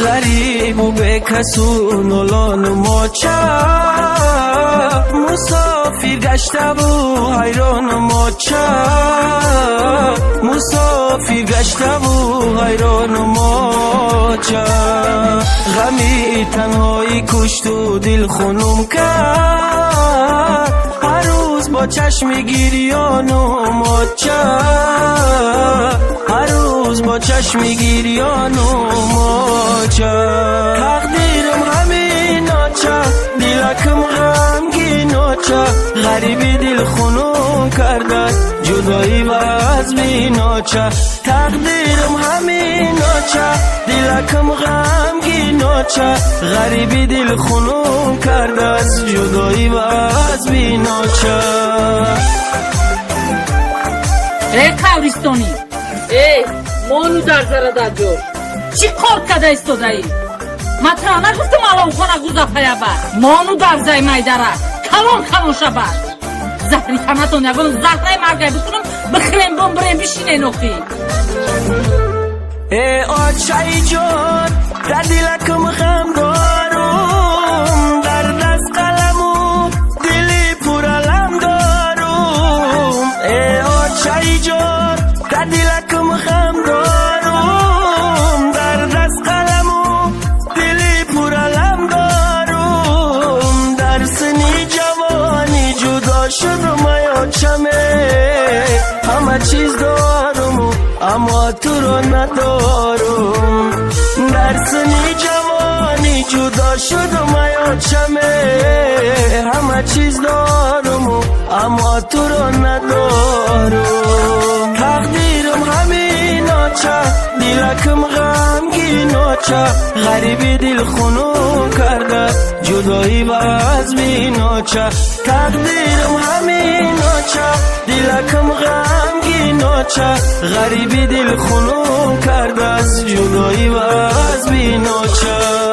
غریب و به کسون الان ماچه مسافر گشته و حیران ماچه مسافر گشته و حیران ماچه غمی تنهایی کشت و دل خونم کرد هر روز با چشم گریان و ماچه هر روز با چشم گریان و ماچه تقدیرم همین آچه دلکم غمگین آچه غریبی دل خونم کرده جدایی و از بین آچه تقدیرم همین آچه دلکم غمگین آچه غریبی دل خونم کرده از جدایی و از بین آچه ای قبرستانی ای مانو در زره در جور چی کار کده ایستاده مطرح نگفتم الان خانه گوزه پایه بر مانو در زای مایدره کلان شبر زهری کنتون یکون زهره مرگه بکنم بخریم بریم بشینه نوخی ای آچه جان در دلکم غم دارم در دست قلم و دلی پر علم دارم ای آچه جان در دلکم غم دارم در دست قلم و دلی پر علم دارم در سنی جوانی جدا شدم ای آچمه همه چیز دارم اما تو رو ندارم در سنی جوانی جدا شدم ای آچمه همه چیز دارم اما تو رو ندارم تقدیرم همین آچه دلکم غمگین آچه غریبی دل خونم کرده جدایی و از بین آچه تقدیرم همین آچه دلکم غمگین آچه غریبی دل خونم کرده از جدایی و از بین آچه